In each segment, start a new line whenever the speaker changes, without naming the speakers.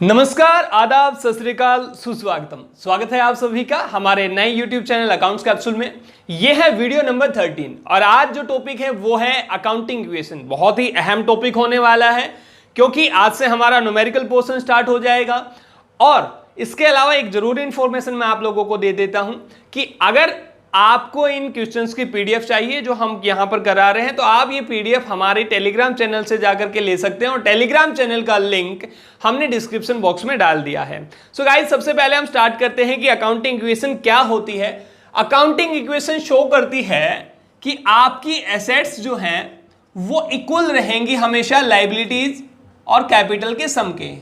नमस्कार, आदाब, सत श्री अकाल, सुस्वागतम। स्वागत है आप सभी का हमारे नए YouTube चैनल अकाउंट्स कैप्सूल में। यह है वीडियो नंबर 13 और आज जो टॉपिक है वो है अकाउंटिंग इक्वेशन। बहुत ही अहम टॉपिक होने वाला है क्योंकि आज से हमारा न्यूमेरिकल पोर्शन स्टार्ट हो जाएगा। और इसके अलावा एक जरूरी इंफॉर्मेशन मैं आप लोगों को दे देता हूं कि अगर आपको इन क्वेश्चंस की पीडीएफ चाहिए जो हम यहां पर करा रहे हैं तो आप ये पीडीएफ हमारे टेलीग्राम चैनल से जाकर के ले सकते हैं और टेलीग्राम चैनल का लिंक हमने डिस्क्रिप्शन बॉक्स में डाल दिया है। सो गाइस, सबसे पहले हम स्टार्ट करते हैं कि अकाउंटिंग इक्वेशन क्या होती है। अकाउंटिंग इक्वेशन शो करती है कि आपकी एसेट्स जो हैं वो इक्वल रहेंगी हमेशा लायबिलिटीज और कैपिटल के सम के।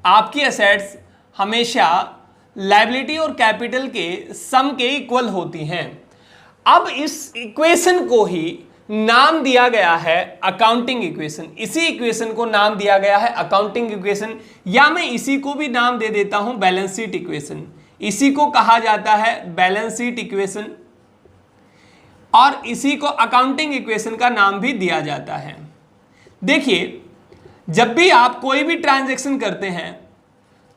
आपकी एसेट्स हमेशा लायबिलिटी और कैपिटल के सम के इक्वल होती हैं। अब इस इक्वेशन को ही नाम दिया गया है अकाउंटिंग इक्वेशन। इसी इक्वेशन को नाम दिया गया है अकाउंटिंग इक्वेशन, या मैं इसी को भी नाम दे देता हूं बैलेंस शीट इक्वेशन। इसी को कहा जाता है बैलेंस शीट इक्वेशन और इसी को अकाउंटिंग इक्वेशन का नाम भी दिया जाता है। देखिए, जब भी आप कोई भी ट्रांजैक्शन करते हैं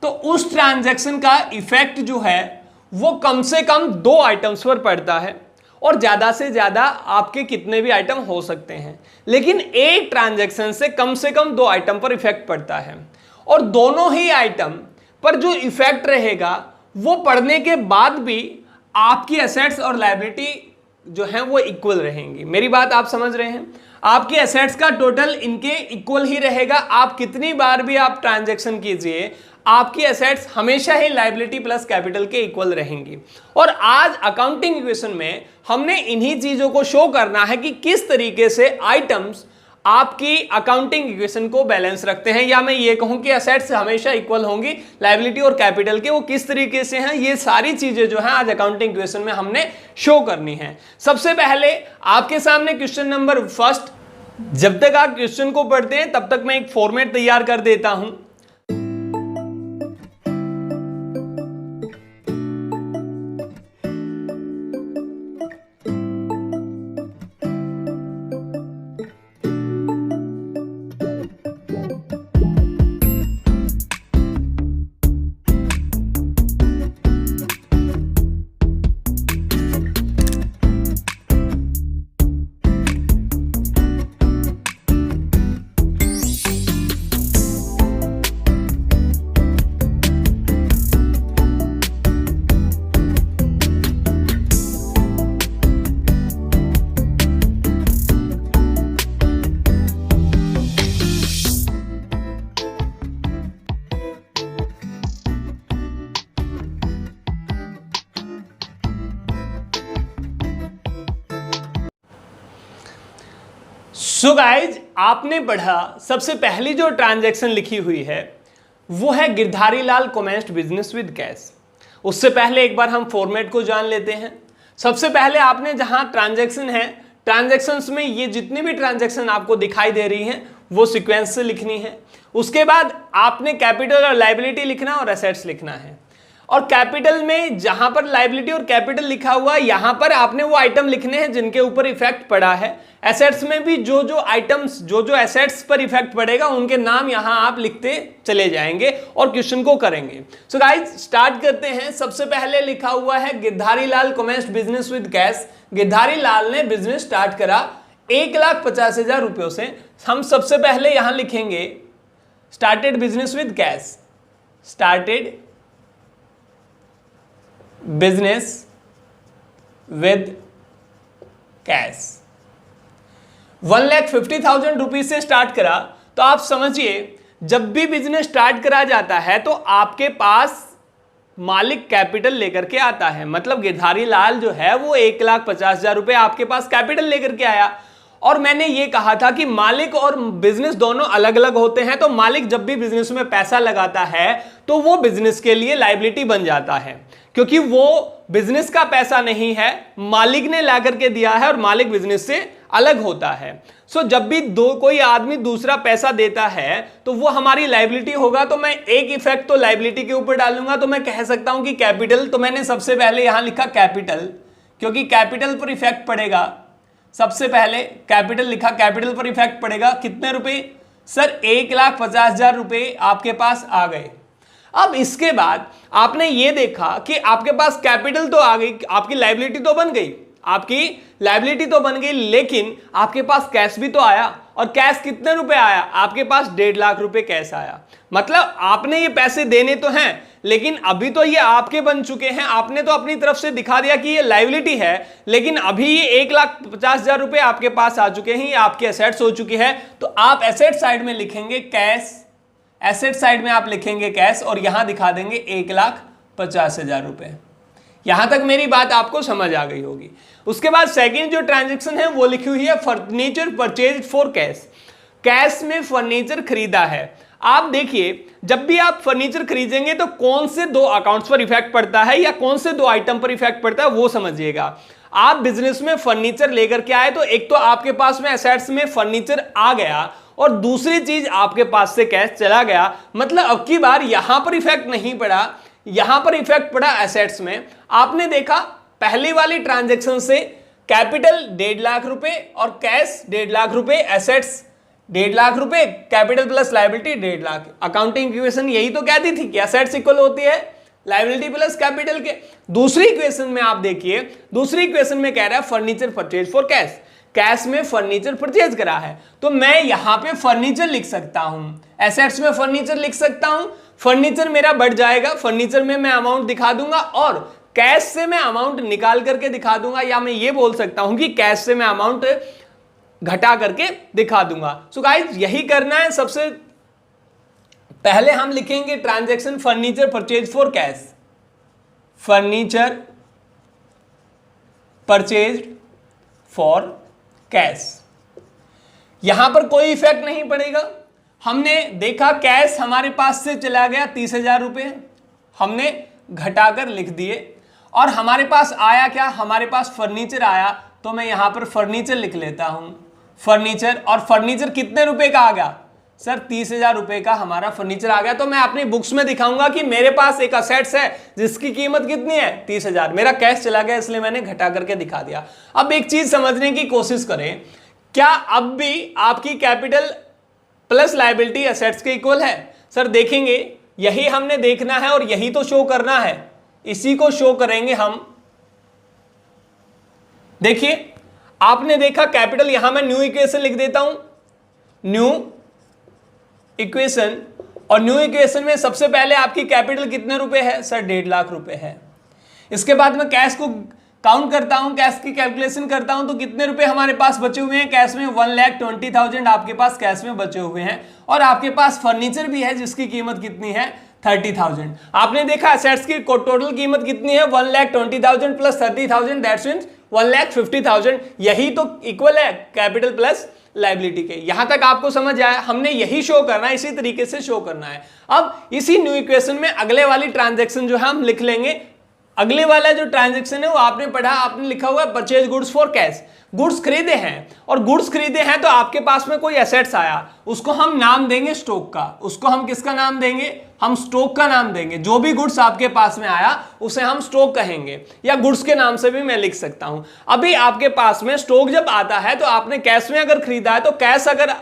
तो उस ट्रांजैक्शन का इफेक्ट जो है वो कम से कम 2 आइटम्स पर पड़ता है और ज़्यादा से ज़्यादा आपके कितने भी आइटम हो सकते हैं, लेकिन एक ट्रांजैक्शन से कम 2 आइटम पर इफेक्ट पड़ता है। और दोनों ही आइटम पर जो इफेक्ट रहेगा वो पड़ने के बाद भी आपकी एसेट्स और लायबिलिटी जो है वो इक्वल रहेंगी। मेरी बात आप समझ रहे हैं? आपकी एसेट्स का टोटल इनके इक्वल ही रहेगा। आप कितनी बार भी आप ट्रांजैक्शन कीजिए, आपकी एसेट्स हमेशा ही लायबिलिटी प्लस कैपिटल के इक्वल रहेंगी। और आज अकाउंटिंग इक्वेशन में हमने इन्हीं चीजों को शो करना है कि किस तरीके से आइटम्स आपकी अकाउंटिंग इक्वेशन को बैलेंस रखते हैं, या मैं ये कहूं कि एसेट्स हमेशा इक्वल होंगी लायबिलिटी और कैपिटल के, वो किस तरीके से हैं। ये सारी चीजें जो हैं आज अकाउंटिंग इक्वेशन में हमने शो करनी है। सबसे पहले आपके सामने क्वेश्चन नंबर फर्स्ट। जब तक आप क्वेश्चन को पढ़ते हैं तब तक मैं एक फॉर्मेट तैयार कर देता हूं। सो गाइज, आपने पढ़ा सबसे पहली जो ट्रांजैक्शन लिखी हुई है वो है Girdhari Lal commenced business with cash. उससे पहले एक बार हम फॉर्मेट को जान लेते हैं। सबसे पहले आपने जहां ट्रांजैक्शन है, ट्रांजैक्शंस में ये जितनी भी ट्रांजैक्शन आपको दिखाई दे रही हैं वो सीक्वेंस से लिखनी है। उसके बाद आपने कैपिटल और लायबिलिटी लिखना और एसेट्स लिखना है। और कैपिटल में जहां पर लायबिलिटी और कैपिटल लिखा हुआ है यहां पर आपने वो आइटम लिखने हैं जिनके ऊपर इफेक्ट पड़ा है। एसेट्स में भी जो आइटम्स जो एसेट्स पर इफेक्ट पड़ेगा उनके नाम यहां आप लिखते चले जाएंगे और क्वेश्चन को करेंगे। सो गाइस, स्टार्ट करते हैं। सबसे पहले लिखा हुआ है Girdhari Lal commenced business with cash. Girdhari Lal ने बिजनेस स्टार्ट करा 1,50,000 रुपयों से। हम सबसे पहले यहां लिखेंगे started business with cash. Started business with cash 1,50,000 rupees से स्टार्ट करा। तो आप समझिए, जब भी बिजनेस स्टार्ट करा जाता है तो आपके पास मालिक कैपिटल लेकर के आता है। मतलब गिरधारी लाल जो है वो 1,50,000 रुपए आपके पास कैपिटल लेकर के आया। और मैंने ये कहा था कि मालिक और बिजनेस दोनों अलग अलग होते हैं। तो मालिक जब भी बिजनेस में पैसा लगाता है तो वो बिजनेस के लिए लायबिलिटी बन जाता है, क्योंकि वो बिजनेस का पैसा नहीं है, मालिक ने ला करके दिया है और मालिक बिजनेस से अलग होता है। सो जब भी कोई आदमी दूसरा पैसा देता है तो वो हमारी लायबिलिटी होगा। तो मैं एक इफेक्ट तो लायबिलिटी के ऊपर डालूंगा, तो मैं कह सकता हूं कि कैपिटल। तो मैंने सबसे पहले यहां लिखा कैपिटल, क्योंकि कैपिटल पर इफेक्ट पड़ेगा। सबसे पहले कैपिटल लिखा, कैपिटल पर इफेक्ट पड़ेगा कितने रुपए सर? 1,50,000 रुपए आपके पास आ गए। अब इसके बाद आपने ये देखा कि आपके पास कैपिटल तो आ गई, आपकी लायबिलिटी तो बन गई, आपकी लायबिलिटी तो बन गई, लेकिन आपके पास कैश भी तो आया। और कैश कितने रुपए आया? आपके पास 1.5 लाख रुपए कैश आया। मतलब आपने ये पैसे देने तो हैं, लेकिन अभी तो ये आपके बन चुके हैं, आपने तो अपनी तरफ से दिखा दिया कि ये लायबिलिटी है, लेकिन अभी ये 1,50,000 रुपए आपके पास आ चुके हैं, ये आपके एसेट्स हो चुकी है। तो आप एसेट साइड में लिखेंगे कैश, एसेट साइड में आप लिखेंगे कैश और यहां दिखा देंगे 1,50,000 रुपए। यहां तक मेरी बात आपको समझ आ गई होगी। उसके बाद सेकंड जो ट्रांजैक्शन है वो लिखी हुई है furniture purchase for cash. Cash में फर्नीचर खरीदा है। आप देखिए, जब भी आप फर्नीचर खरीदेंगे तो कौन से दो अकाउंट्स पर इफेक्ट पड़ता है या कौन से दो आइटम पर इफेक्ट पड़ता है वो समझिएगा। आप बिजनेस में फर्नीचर लेकर के आए तो एक तो आपके पास में एसेट्स में फर्नीचर आ गया और दूसरी चीज आपके पास से कैश चला गया। मतलब अब की बार यहां पर इफेक्ट नहीं पड़ा, यहां पर इफेक्ट पड़ा एसेट्स में। आपने देखा पहली वाली ट्रांजैक्शन से कैपिटल 1.5 लाख रुपए और कैश 1.5 लाख रुपए, एसेट्स 1.5 लाख रुपए, capital plus liability 1.5 lakh. Accounting equation यही तो कहती थी कि एसेट्स इक्वल होती है लायबिलिटी प्लस कैपिटल के। दूसरी इक्वेशन में आप देखिए, दूसरी इक्वेशन में कह रहा है furniture purchase for cash. Cash में फर्नीचर परचेज करा है तो मैं यहां पे फर्नीचर लिख सकता हूं, एसेट्स में फर्नीचर लिख सकता हूं। फर्नीचर मेरा बढ़ जाएगा, फर्नीचर में मैं अमाउंट दिखा दूंगा और कैश से मैं अमाउंट निकाल करके दिखा दूंगा, या मैं ये बोल सकता हूं कि कैश से मैं अमाउंट घटा करके दिखा दूंगा। सो गाइस यही करना है। सबसे पहले हम लिखेंगे transaction furniture purchase for cash, furniture purchase for cash. यहां पर कोई इफेक्ट नहीं पड़ेगा। हमने देखा कैश हमारे पास से चला गया 30,000 रुपए, हमने घटाकर लिख दिए। और हमारे पास आया क्या? हमारे पास फर्नीचर आया, तो मैं यहां पर फर्नीचर लिख लेता हूं, फर्नीचर। और फर्नीचर कितने रुपए का आ गया? सर 30,000 रुपए का हमारा फर्नीचर आ गया। तो मैं अपनी बुक्स में दिखाऊंगा कि मेरे पास एक असेट्स है जिसकी कीमत कितनी है? 30,000। मेरा कैश चला गया इसलिए मैंने घटा करके दिखा दिया। अब एक चीज समझने की कोशिश करें, क्या अब भी आपकी कैपिटल प्लस लायबिलिटी एसेट्स के इक्वल है? सर देखेंगे, यही हमने देखना है और यही तो शो करना है, इसी को शो करेंगे हम। देखिए, आपने देखा कैपिटल, यहां मैं न्यू इक्वेशन लिख देता हूं, न्यू इक्वेशन। और न्यू इक्वेशन में सबसे पहले आपकी कैपिटल कितने रुपए है? सर 1.5 लाख रुपए है। इसके बाद मैं कैश को काउंट करता हूं, कैश की कैलकुलेशन करता हूं, तो कितने रुपए हमारे पास बचे हुए हैं कैश में? 1,20,000 आपके पास कैश में बचे हुए हैं। और आपके पास फर्नीचर भी है जिसकी कीमत कितनी है? 30,000। आपने देखा एसेट्स की टोटल कीमत कितनी है? 1,20,000 प्लस 30,000, दैट्स मींस 1,50,000। यही तो इक्वल है कैपिटल प्लस लायबिलिटी के। यहां तक आपको समझ आया? हमने यही शो करना है, इसी तरीके से शो करना है। अब इसी न्यू इक्वेशन में अगले वाली ट्रांजैक्शन जो है हम लिख लेंगे। अगले वाला जो ट्रांजैक्शन है वो आपने पढ़ा, आपने लिखा हुआ purchase goods for cash. Goods खरीदे हैं, और गुड्स खरीदे हैं तो आपके पास में कोई एसेट्स आया, उसको हम नाम देंगे स्टॉक का। उसको हम किसका नाम देंगे? हम स्टॉक का नाम देंगे। जो भी गुड्स आपके पास में आया उसे हम स्टॉक कहेंगे, या गुड्स के नाम से भी मैं लिख सकता हूं। अभी आपके पास में स्टॉक जब आता है तो आपने कैश में अगर खरीदा है तो कैश, अगर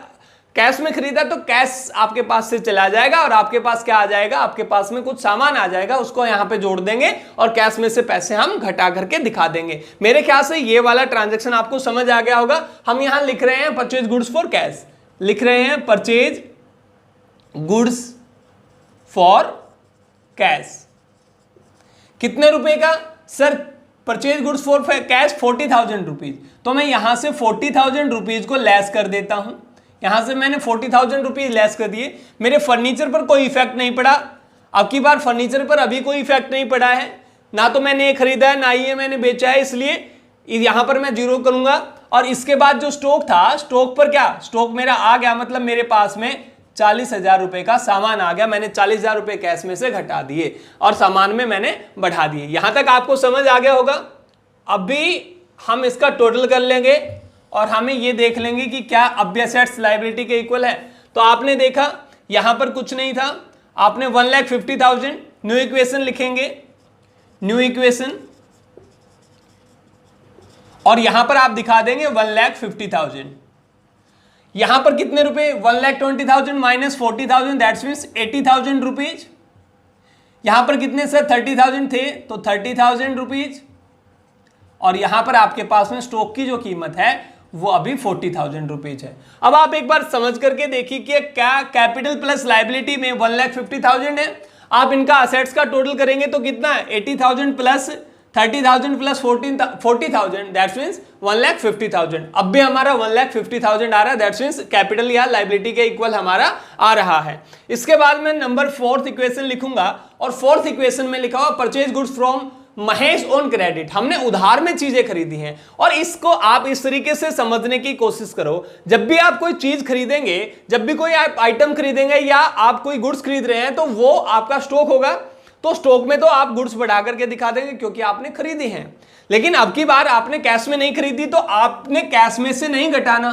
कैश में खरीदा तो कैश आपके पास से चला जाएगा और आपके पास क्या आ जाएगा? आपके पास में कुछ सामान आ जाएगा, उसको यहां पे जोड़ देंगे और कैश में से पैसे हम घटा करके दिखा देंगे। मेरे ख्याल से ये वाला ट्रांजैक्शन आपको समझ आ गया होगा। हम यहां लिख रहे हैं परचेज गुड्स फॉर कैश, लिख रहे हैं परचेज गुड्स फॉर कैश। कितने रुपए का? Sir purchase goods for cash 40,000 rupees. तो मैं यहां से 40,000 रुपीज को लेस कर देता हूं। यहां से मैंने 40,000 रुपीज लेस कर दिए। मेरे फर्नीचर पर कोई इफेक्ट नहीं पड़ा। अब की बार फर्नीचर पर अभी कोई इफेक्ट नहीं पड़ा है, ना तो मैंने ये खरीदा है ना ये मैंने बेचा है, इसलिए यहां पर मैं 0 करूंगा। और इसके बाद जो स्टॉक था, स्टॉक पर क्या? स्टॉक मेरा आ गया, मतलब मेरे पास में 40,000 रुपए का सामान आ गया। मैंने 40,000 रुपए कैश में से घटा दिए और सामान में मैंने बढ़ा दिए। यहां तक आपको समझ आ गया होगा। अभी हम इसका टोटल कर लेंगे और हमें ये देख लेंगे कि क्या अब एसेट्स लायबिलिटी के इक्वल है। तो आपने देखा यहां पर कुछ नहीं था, आपने 1,50,000 न्यू इक्वेशन लिखेंगे, न्यू इक्वेशन, और यहां पर आप दिखा देंगे 1,50,000। यहां पर कितने रुपए? 1,20,000 माइनस 40,000, दैट्स मींस 80,000 रुपीज। यहां पर कितने सर 30,000 थे, तो 30,000 रुपीज, और यहां पर आपके पास में स्टॉक की जो कीमत है वो अभी 40,000 रुपीज है। अब आप एक बार समझ करके देखिए कि क्या कैपिटल प्लस लायबिलिटी में 1,50,000 है। आप इनका असेट्स का टोटल करेंगे तो कितना है 80,000 प्लस 30,000 प्लस 40,000 दैट्स मींस 1,50,000। अब भी हमारा 1,50,000 आ रहा है, दैट्स मींस कैपिटल या लायबिलिटी के इक्वल हमारा आ रहा है। इसके बाद मैं नंबर 4th इक्वेशन लिखूंगा, और 4th इक्वेशन में लिखा हुआ purchase goods from Mahesh on credit. हमने उधार में चीजें खरीदी हैं, और इसको आप इस तरीके से समझने की कोशिश करो, जब भी आप कोई चीज खरीदेंगे, जब भी कोई आप आइटम खरीदेंगे या आप कोई गुड्स खरीद रहे हैं, तो वो आपका स्टॉक होगा, तो स्टॉक में तो आप गुड्स बढ़ा करके दिखा देंगे क्योंकि आपने खरीदी हैं। लेकिन अब की बार आपने कैश में नहीं खरीदी, तो आपने कैश में से नहीं घटाना,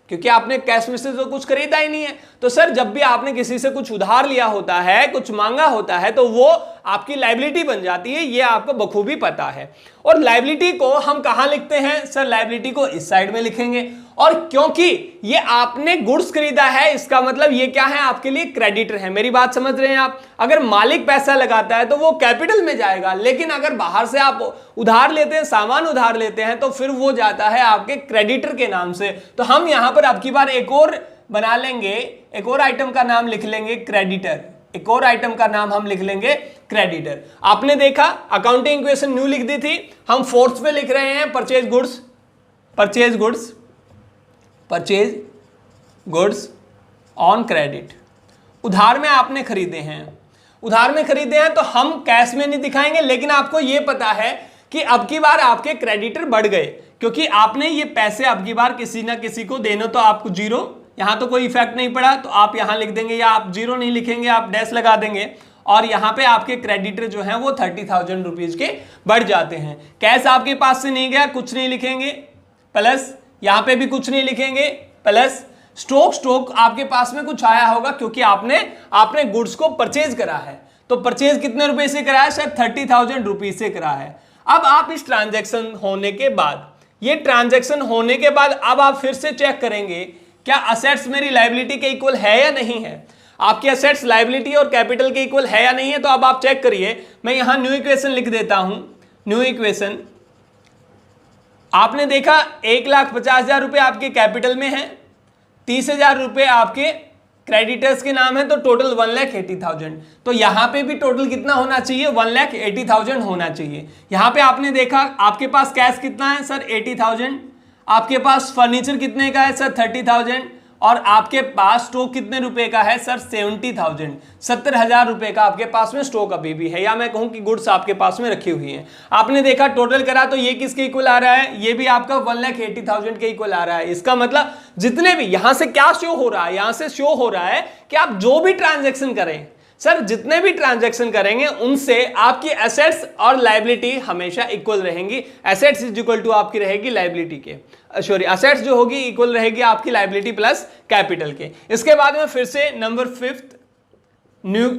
क्योंकि आपने कैश में से तो कुछ खरीदा ही नहीं है। तो सर जब भी आपने किसी से कुछ उधार लिया होता है, कुछ मांगा होता है, तो वो आपकी लायबिलिटी बन जाती है, ये आपको बखूबी पता है। और लायबिलिटी को हम कहां लिखते हैं सर, लायबिलिटी को इस साइड में लिखेंगे, और क्योंकि ये आपने गुड्स खरीदा है, इसका मतलब ये क्या है आपके लिए क्रेडिटर है। मेरी बात समझ रहे हैं आप? अगर मालिक पैसा लगाता है तो वो कैपिटल में जाएगा, लेकिन अगर बाहर से आप उधार लेते हैं, सामान उधार लेते हैं, तो फिर वो जाता है आपके क्रेडिटर के नाम से। तो हम यहां पर अब की बार एक और बना लेंगे, एक और आइटम का नाम लिख लेंगे क्रेडिटर, एक और आइटम का नाम हम लिख लेंगे क्रेडिटर। आपने देखा अकाउंटिंग इक्वेशन न्यू लिख दी थी, हम 4th पे लिख रहे हैं purchase goods, purchase goods, purchase goods on credit. उधार में आपने खरीदे हैं, उधार में खरीदे हैं तो हम कैश में नहीं दिखाएंगे, लेकिन आपको यह पता है कि अब की बार आपके क्रेडिटर बढ़ गए, क्योंकि आपने ये पैसे अब की बार किसी ना किसी को देना, तो आपको जीरो, यहां तो कोई इफेक्ट नहीं पड़ा, तो आप यहां लिख देंगे, या आप जीरो नहीं लिखेंगे, आप डैश लगा देंगे, और यहां पे आपके क्रेडिटर जो है वो 30,000 रुपीज के बढ़ जाते हैं। कैश आपके पास से नहीं गया, कुछ नहीं लिखेंगे, प्लस यहां पे भी कुछ नहीं लिखेंगे, प्लस स्टॉक आपके पास में कुछ आया होगा, क्योंकि आपने गुड्स को परचेज करा है। तो परचेज कितने रुपए से करा है सर, 30,000 रुपीज से करा है। अब आप इस ट्रांजैक्शन होने के बाद, ये ट्रांजैक्शन होने के बाद अब आप फिर से चेक करेंगे क्या असेट्स मेरी लायबिलिटी के इक्वल है या नहीं है। आपकी असेट्स लायबिलिटी और कैपिटल के इक्वल है या नहीं है, तो अब आप चेक करिए। मैं यहां न्यू इक्वेशन लिख देता हूं, न्यू इक्वेशन। आपने देखा 1,50,000 रुपए आपके कैपिटल में है, 30,000 रुपए आपके क्रेडिटर्स के नाम है, तो टोटल 1,80,000। तो यहां पे भी टोटल कितना होना चाहिए, 1,80,000 होना चाहिए। यहां पे आपने देखा आपके पास कैश कितना है सर, 80,000, आपके पास फर्नीचर कितने का है सर, 30,000, और आपके पास स्टॉक कितने रुपए का है सर, 70,000, 70,000 रुपए का आपके पास में स्टॉक अभी भी है, या मैं कहूं कि गुड्स आपके पास में रखी हुई हैं। आपने देखा टोटल करा तो ये किसके इक्वल आ रहा है, ये भी आपका 1,80,000 के इक्वल आ रहा है। इसका मतलब जितने भी यहां से क्या शो हो रहा है, यहां से शो हो रहा है कि आप जो भी ट्रांजेक्शन करें सर, जितने भी ट्रांजैक्शन करेंगे उनसे आपकी एसेट्स और लायबिलिटी हमेशा इक्वल रहेंगी। एसेट्स इज इक्वल टू आपकी रहेगी लायबिलिटी के, सॉरी एसेट्स जो होगी इक्वल रहेगी आपकी लायबिलिटी प्लस कैपिटल के। इसके बाद में फिर से नंबर 5th न्यू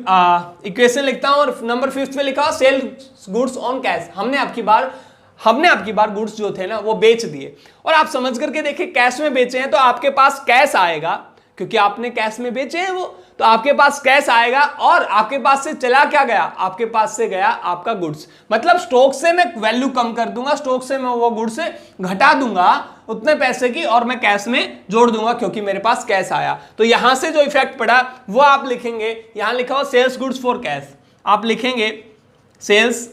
इक्वेशन लिखता हूं, और नंबर 5th पे लिखा सेल गुड्स ऑन कैश। हमने आपकी बार गुड्स जो थे ना वो बेच दिए, और आप समझ करके देखिए कैश में बेचे हैं तो आपके पास कैश आएगा, क्योंकि आपने कैश में बेचे हैं वो, तो आपके पास कैश आएगा। और आपके पास से चला क्या गया, आपके पास से गया आपका गुड्स। मतलब स्टॉक से मैं वैल्यू कम कर दूंगा, स्टॉक से मैं वो गुड्स घटा दूंगा उतने पैसे की, और मैं कैश में जोड़ दूंगा क्योंकि मेरे पास कैश आया। तो यहां से जो इफेक्ट पड़ा वो आप लिखेंगे, यहां लिखा हुआ सेल्स गुड्स फॉर कैश, आप लिखेंगे sales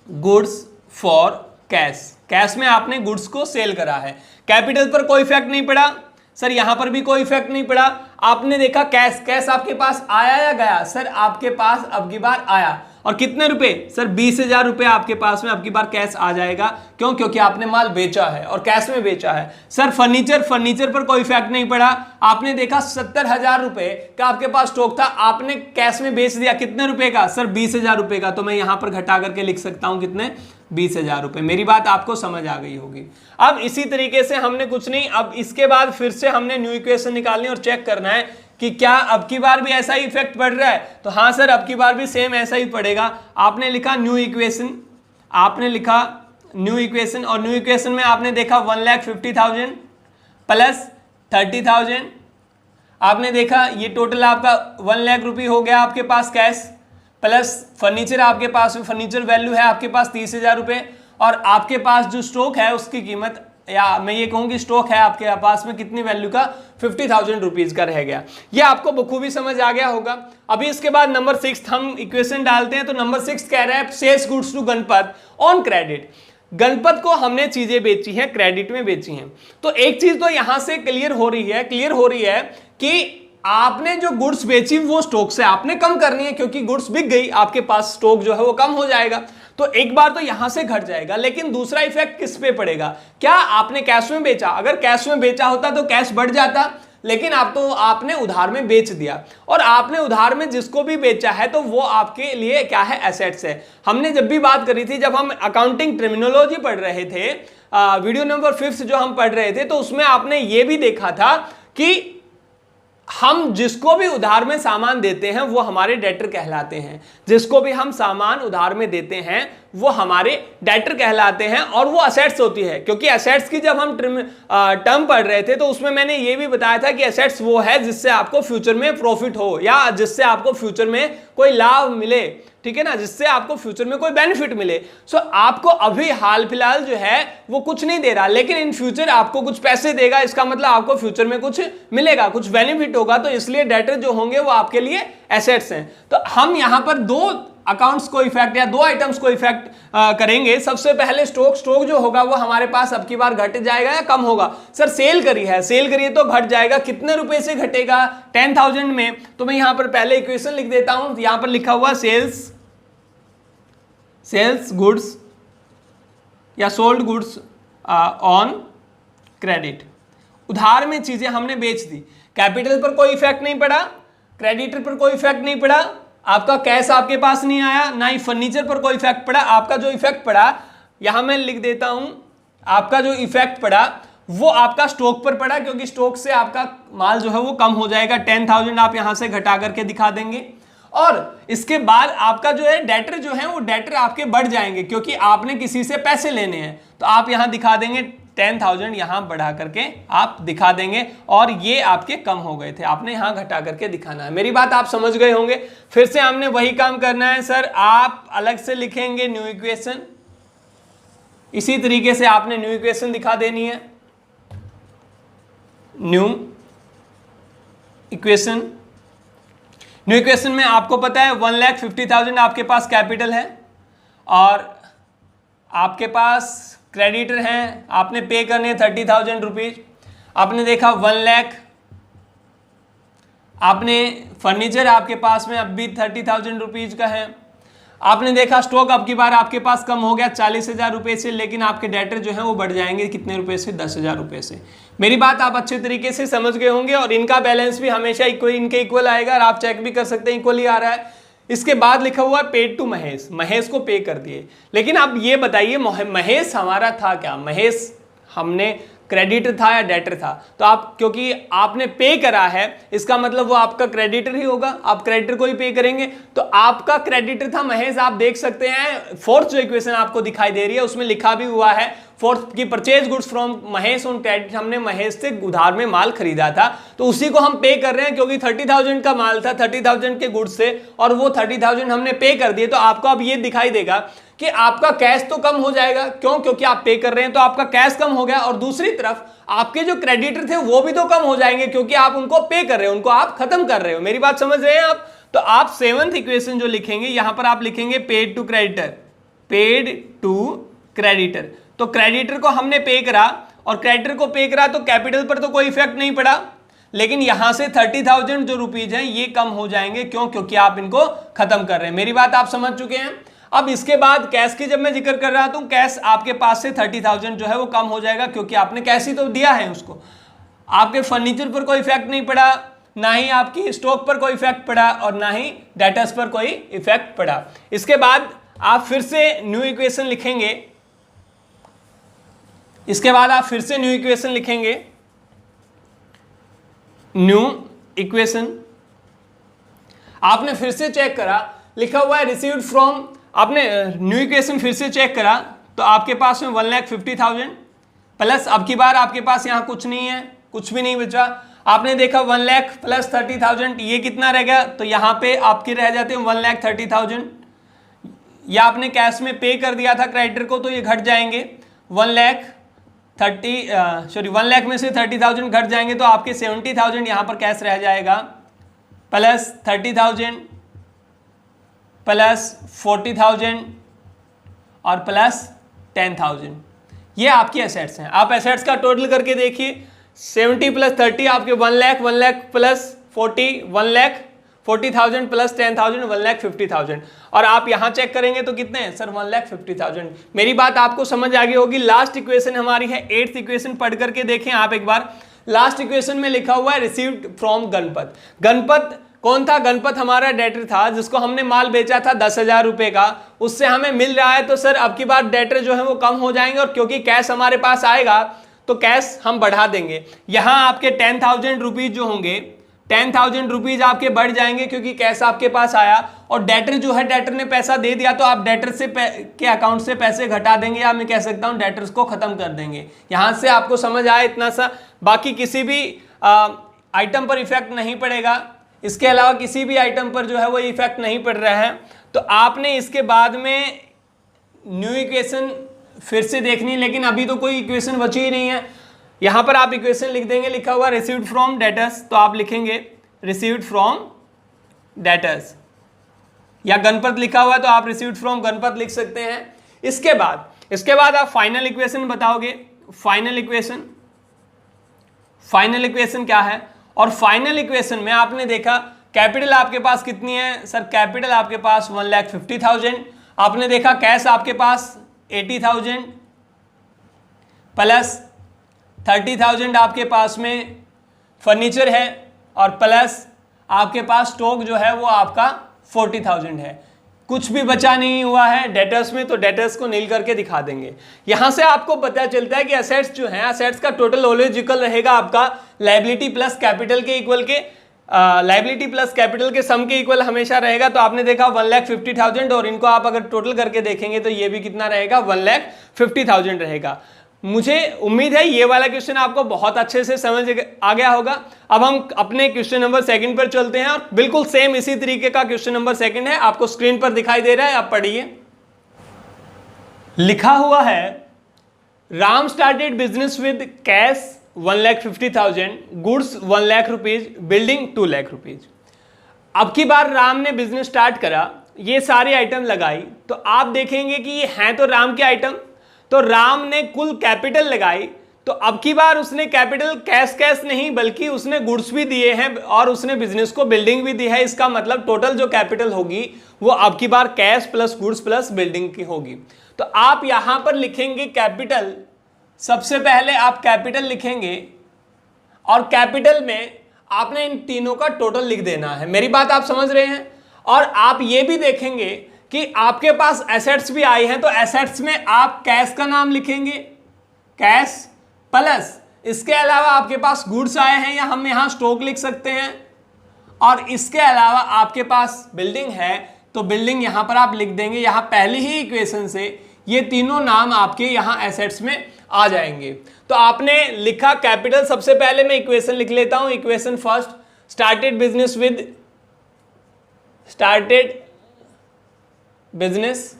goods for cash. Cash में आपने गुड्स को सेल करा है, कैपिटल पर कोई इफेक्ट नहीं पड़ा सर, यहां पर भी कोई इफेक्ट नहीं पड़ा। आपने देखा कैश आपके पास आया या गया सर, आपके पास अब की बार आया, और कितने रुपए सर, 20,000 रुपए आपके पास में अब की बार कैश आ जाएगा। क्यों, क्योंकि आपने माल बेचा है और कैश में बेचा है। सर फर्नीचर पर कोई इफेक्ट नहीं पड़ा। आपने देखा 70,000 रुपए का आपके पास स्टॉक था, आपने कैश में बेच दिया, कितने रुपए का सर, 20,000 रुपए का। तो मैं यहां पर घटा करके लिख सकता हूं कितने, 20,000 रुपए। मेरी बात आपको समझ आ गई होगी। अब इसी तरीके से हमने कुछ नहीं, अब इसके बाद फिर से हमने न्यू इक्वेशन निकालनी और चेक करना है कि क्या अब की बार भी ऐसा ही इफेक्ट पड़ रहा है। तो हाँ सर, अब की बार भी सेम ऐसा ही पड़ेगा। आपने लिखा न्यू इक्वेशन, आपने लिखा न्यू इक्वेशन, और न्यू इक्वेशन में आपने देखा 1,50,000 प्लस 30,000। आपने देखा ये टोटल आपका 1,00,000 रुपये हो गया आपके पास कैश, प्लस फर्नीचर आपके पास में, फर्नीचर वैल्यू है आपके पास 30,000 रुपये, और आपके पास जो स्टॉक है उसकी कीमत, या मैं ये कहूँ कि स्टॉक है आपके पास में कितनी वैल्यू का, 50,000 रुपीज का रह गया। ये आपको बखूबी समझ आ गया होगा। अभी इसके बाद नंबर 6 हम इक्वेशन डालते हैं। तो नंबर 6 कह रहा है sales goods to Ganpat on credit. Ganpat को हमने चीजें बेची हैं, क्रेडिट में बेची हैं। तो एक चीज तो यहां से क्लियर हो रही है कि आपने जो गुड्स बेची वो स्टॉक से आपने कम करनी है, क्योंकि गुड्स बिक गई, आपके पास स्टॉक जो है वो कम हो जाएगा। तो एक बार तो यहां से घट जाएगा, लेकिन दूसरा इफेक्ट किस पे पड़ेगा? क्या आपने कैश में बेचा? अगर कैश में बेचा होता तो कैश बढ़ जाता, लेकिन आप तो आपने उधार में बेच दिया, और आपने उधार में जिसको भी बेचा है तो वो आपके लिए क्या है, एसेट्स है। हमने जब भी बात करी थी, जब हम अकाउंटिंग टर्मिनोलॉजी पढ़ रहे थे, वीडियो नंबर 5 जो हम पढ़ रहे थे, तो उसमें आपने ये भी देखा था कि हम जिसको भी उधार में सामान देते हैं वो हमारे डेटर कहलाते हैं। जिसको भी हम सामान उधार में देते हैं वो हमारे डेटर कहलाते हैं, और वो असेट्स होती है। क्योंकि असेट्स की जब हम टर्म पढ़ रहे थे तो उसमें मैंने ये भी बताया था कि असेट्स वो है जिससे आपको फ्यूचर में प्रॉफिट हो, या जिससे आपको फ्यूचर में कोई लाभ मिले, ठीक है ना, जिससे आपको फ्यूचर में कोई बेनिफिट मिले। सो आपको अभी हाल फिलहाल जो है वो कुछ नहीं दे रहा, लेकिन इन फ्यूचर आपको कुछ पैसे देगा। इसका मतलब आपको फ्यूचर में कुछ मिलेगा, कुछ बेनिफिट होगा। तो इसलिए डेटर जो होंगे वो आपके लिए एसेट्स हैं। तो हम यहां पर दो अकाउंट्स को इफेक्ट या दो आइटम्स को इफेक्ट करेंगे। सबसे पहले स्टॉक जो होगा वो हमारे पास अब की बार घट जाएगा या कम होगा? सर सेल करिए तो घट जाएगा। कितने रुपए से घटेगा? 10,000 में। तो मैं यहां पर पहले इक्वेशन लिख देता हूं। यहां पर लिखा हुआ सेल्स गुड्स या सोल्ड गुड्स ऑन क्रेडिट। उधार में चीजें हमने बेच दी, कैपिटल पर कोई इफेक्ट नहीं पड़ा, क्रेडिटर पर कोई इफेक्ट नहीं पड़ा, आपका कैश आपके पास नहीं आया, ना ही फर्नीचर पर कोई इफेक्ट पड़ा। आपका जो इफेक्ट पड़ा, यहां मैं लिख देता हूं, आपका जो इफेक्ट पड़ा वो आपका स्टॉक पर पड़ा, क्योंकि स्टॉक से आपका माल जो है वो कम हो जाएगा। 10,000 आप यहां से घटा करके दिखा देंगे, और इसके बाद आपका जो है डेटर जो है वो डेटर आपके बढ़ जाएंगे, क्योंकि आपने किसी से पैसे लेने हैं। तो आप यहां दिखा देंगे 10,000, यहां बढ़ा करके आप दिखा देंगे, और ये आपके कम हो गए थे, आपने यहां घटा करके दिखाना है। मेरी बात आप समझ गए होंगे। फिर से हमने वही काम करना है सर। आप अलग से लिखेंगे न्यू इक्वेशन, इसी तरीके से आपने न्यू इक्वेशन दिखा देनी है। न्यू इक्वेशन में आपको पता है 1,50,000 आपके पास कैपिटल है, और आपके पास क्रेडिटर हैं, आपने पे करने 30,000 रुपीज। आपने देखा 1 लाख, आपने फर्नीचर आपके पास में अब भी 30,000 रुपीज का है। आपने देखा स्टॉक अब की बार आपके पास कम हो गया 40,000 रुपए से, लेकिन आपके डेटर जो है वो बढ़ जाएंगे कितने रुपए से? 10,000 रुपए से। मेरी बात आप अच्छे तरीके से समझ गए होंगे, और इनका बैलेंस भी हमेशा इनके इक्वल आएगा, और आप चेक भी कर सकते हैं इक्वल ही आ रहा है। इसके बाद लिखा हुआ है पेड टू महेश, महेश को पे कर दिए। लेकिन आप ये बताइए महेश हमारा था क्या? महेश हमने क्रेडिटर था या डेटर था? तो आप, क्योंकि आपने पे करा है, इसका मतलब वो आपका क्रेडिटर ही होगा, आप क्रेडिटर को ही पे करेंगे। तो आपका क्रेडिटर था महेश। आप देख सकते हैं फोर्थ जो इक्वेशन आपको दिखाई दे रही है उसमें लिखा भी हुआ है फोर्थ की purchase goods from Mahesh on credit. हमने महेश से उधार में माल खरीदा था, तो उसी को हम पे कर रहे हैं, क्योंकि 30,000 का माल था, 30,000 के गुड्स से, और वो 30,000 हमने पे कर दिए। तो आपको अब ये दिखाई देगा कि आपका कैश तो कम हो जाएगा। क्यों? क्योंकि आप पे कर रहे हैं, तो आपका कैश कम हो गया, और दूसरी तरफ आपके जो क्रेडिटर थे वो भी तो कम हो जाएंगे, क्योंकि आप उनको पे कर रहे हो, उनको आप खत्म कर रहे हो। मेरी बात समझ रहे हैं आप? तो आप 7th इक्वेशन जो लिखेंगे, यहां पर आप लिखेंगे paid to creditor, paid to creditor. तो क्रेडिटर को हमने पे करा, और क्रेडिटर को पे करा तो कैपिटल पर तो कोई इफेक्ट नहीं पड़ा, लेकिन यहां से 30,000 जो रुपीज हैं ये कम हो जाएंगे। क्यों? क्योंकि आप इनको खत्म कर रहे हैं। मेरी बात आप समझ चुके हैं। अब इसके बाद कैश की जब मैं जिक्र कर रहा था, कैश आपके पास से 30,000 जो है वो कम हो जाएगा, क्योंकि आपने कैश ही तो दिया है उसको। आपके फर्नीचर पर कोई इफेक्ट नहीं पड़ा, ना ही आपकी स्टॉक पर कोई इफेक्ट पड़ा, और ना ही डेटर्स पर कोई इफेक्ट पड़ा। इसके बाद आप फिर से न्यू इक्वेशन लिखेंगे, न्यू इक्वेशन आपने फिर से चेक करा, लिखा हुआ है रिसीव्ड फ्रॉम। आपने न्यू इक्वेशन फिर से चेक करा तो आपके पास में 1,50,000 प्लस अब की बार आपके पास यहां कुछ नहीं है, कुछ भी नहीं बचा। आपने देखा 1 लाख प्लस 30,000, ये कितना रह गया, तो यहाँ पे आपके रह जाते हैं 1,30,000। या आपने कैश में पे कर दिया था क्रेडिटर को, तो ये घट जाएंगे 1 लाख में से 30,000 घट जाएंगे, तो आपके 70,000 यहाँ पर कैश रह जाएगा, प्लस 30,000 प्लस 40,000 और प्लस 10,000। ये आपकी एसेट्स हैं। आप एसेट्स का टोटल करके देखिए, 70 प्लस 30 आपके 1 लाख प्लस 40 1,40,000 प्लस 10,000 1,50,000। और आप यहां चेक करेंगे तो कितने हैं सर, 1,50,000। मेरी बात आपको समझ आ गई होगी। लास्ट इक्वेशन हमारी है 8th इक्वेशन, पढ़ करके देखें आप एक बार। लास्ट इक्वेशन में लिखा हुआ है रिसीव्ड फ्रॉम गणपत। गणपत कौन था? गणपत हमारा डेटर था जिसको हमने माल बेचा था 10,000 रुपए का, उससे हमें मिल रहा है। तो सर अब की बार डेटर जो है वो कम हो जाएंगे, और क्योंकि कैश हमारे पास आएगा तो कैश हम बढ़ा देंगे। यहां आपके 10,000 रुपीज जो होंगे, 10,000 रुपीज आपके बढ़ जाएंगे क्योंकि कैश आपके पास आया। और डेटर जो है, डेटर ने पैसा दे दिया, तो आप डेटर से के अकाउंट से पैसे घटा देंगे, या मैं कह सकता हूं डेटर्स को खत्म कर देंगे। यहां से आपको समझ आया इतना सा, बाकी किसी भी आइटम पर इफेक्ट नहीं पड़ेगा। इसके अलावा किसी भी आइटम पर जो है वो इफेक्ट नहीं पड़ रहा है। तो आपने इसके बाद में न्यू इक्वेशन फिर से देखनी, लेकिन अभी तो कोई इक्वेशन बची ही नहीं है। यहां पर आप इक्वेशन लिख देंगे, लिखा हुआ रिसीव्ड फ्रॉम डेटर्स, तो आप लिखेंगे रिसीव्ड फ्रॉम डेटर्स, या गणपत लिखा हुआ है तो आप रिसीव्ड फ्रॉम गणपत लिख सकते हैं। इसके बाद आप फाइनल इक्वेशन बताओगे। फाइनल इक्वेशन क्या है? और फाइनल इक्वेशन में आपने देखा कैपिटल आपके पास कितनी है सर, कैपिटल आपके पास 1,50,000। आपने देखा कैश आपके पास 80,000 प्लस 30,000 आपके पास में फर्नीचर है, और प्लस आपके पास स्टॉक जो है वो आपका 40,000 है। कुछ भी बचा नहीं हुआ है डेटर्स में, तो डेटर्स को नील करके दिखा देंगे। यहां से आपको पता चलता है कि एसेट्स जो हैं, एसेट्स का टोटल ऑलवेज इक्वल रहेगा आपका लायबिलिटी प्लस कैपिटल के इक्वल के, लायबिलिटी प्लस कैपिटल के सम के इक्वल हमेशा रहेगा। तो आपने देखा 1,50,000, और इनको आप अगर टोटल करके देखेंगे तो ये भी कितना रहेगा, 1,50,000 रहेगा। मुझे उम्मीद है ये वाला क्वेश्चन आपको बहुत अच्छे से समझ आ गया होगा। अब हम अपने क्वेश्चन नंबर 2 पर चलते हैं, और बिल्कुल सेम इसी तरीके का क्वेश्चन नंबर 2 है, आपको स्क्रीन पर दिखाई दे रहा है, आप पढ़िए। लिखा हुआ है Ram started business with cash 1,50,000, goods 1 lakh rupees, building 2 lakh rupees. अब की बार राम ने बिजनेस स्टार्ट करा, ये सारे आइटम लगाई, तो आप देखेंगे कि ये हैं तो राम के आइटम, तो राम ने कुल कैपिटल लगाई। तो अब की बार उसने कैपिटल कैश नहीं बल्कि उसने गुड्स भी दिए हैं, और उसने बिजनेस को बिल्डिंग भी दी है। इसका मतलब टोटल जो कैपिटल होगी वो अब की बार cash plus goods plus building की होगी। तो आप यहां पर लिखेंगे कैपिटल, सबसे पहले आप कैपिटल लिखेंगे, और कैपिटल में आपने इन तीनों का टोटल लिख देना है। मेरी बात आप समझ रहे हैं? और आप ये भी देखेंगे कि आपके पास एसेट्स भी आई हैं, तो एसेट्स में आप कैश का नाम लिखेंगे, कैश प्लस इसके अलावा आपके पास गुड्स आए हैं, या हम यहां स्टॉक लिख सकते हैं, और इसके अलावा आपके पास बिल्डिंग है, तो बिल्डिंग यहां पर आप लिख देंगे। यहां पहली ही इक्वेशन से ये तीनों नाम आपके यहां एसेट्स में आ जाएंगे। तो आपने लिखा कैपिटल, सबसे पहले मैं इक्वेशन लिख लेता हूं। इक्वेशन फर्स्ट, स्टार्टेड बिजनेस,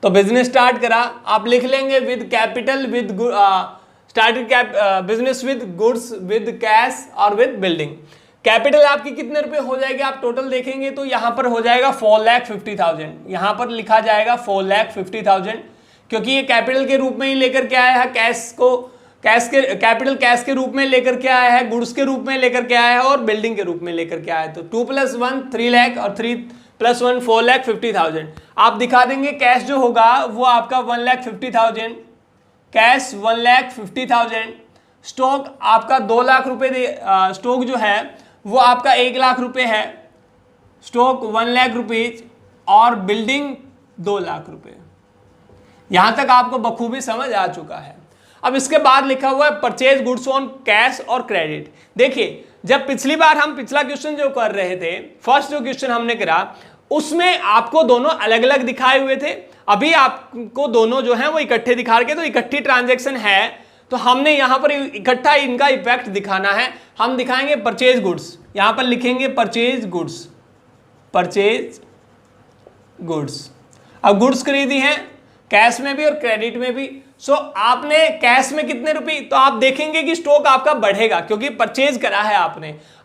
तो बिजनेस स्टार्ट करा, आप लिख लेंगे with capital, with started business with goods, with cash और विद बिल्डिंग। कैपिटल आपकी कितने रुपए हो जाएगी, आप टोटल देखेंगे तो यहां पर हो जाएगा 4,50,000। यहां पर लिखा जाएगा 4,50,000, क्योंकि ये कैपिटल के रूप में ही लेकर के आया है, कैपिटल कैश के रूप में लेकर के आया है, गुड्स के रूप में लेकर के आया है, और बिल्डिंग के रूप में लेकर के आया है। तो 2 + 1 3 लाख, और 3 + 1 4,50,000। आप दिखा देंगे कैश जो होगा वो आपका 1,50,000, कैश 1,50,000, स्टॉक आपका 2 लाख रुपए, स्टॉक जो है वो आपका 1 लाख रुपए है, स्टॉक 1 लाख रुपीज, और बिल्डिंग 2 लाख रुपए। यहां तक आपको बखूबी समझ आ चुका है। अब इसके बाद लिखा हुआ है परचेज गुड्स ऑन कैश और क्रेडिट। देखिए, जब पिछली बार हम पिछला क्वेश्चन जो कर रहे थे, फर्स्ट जो क्वेश्चन हमने करा, उसमें आपको दोनों अलग अलग दिखाए हुए थे। अभी आपको दोनों जो हैं वो इकट्ठे दिखा रखे, तो इकट्ठी ट्रांजैक्शन है, तो हमने यहां पर इकट्ठा इनका इफेक्ट दिखाना है। हम दिखाएंगे परचेज गुड्स, यहां पर लिखेंगे परचेज गुड्स, परचेज गुड्स। अब गुड्स खरीदी हैं कैश में भी और क्रेडिट में भी। सो आपने कैश में कितने रुपए, तो आप देखेंगे कि स्टॉक आपका बढ़ेगा क्योंकि परचेज करा है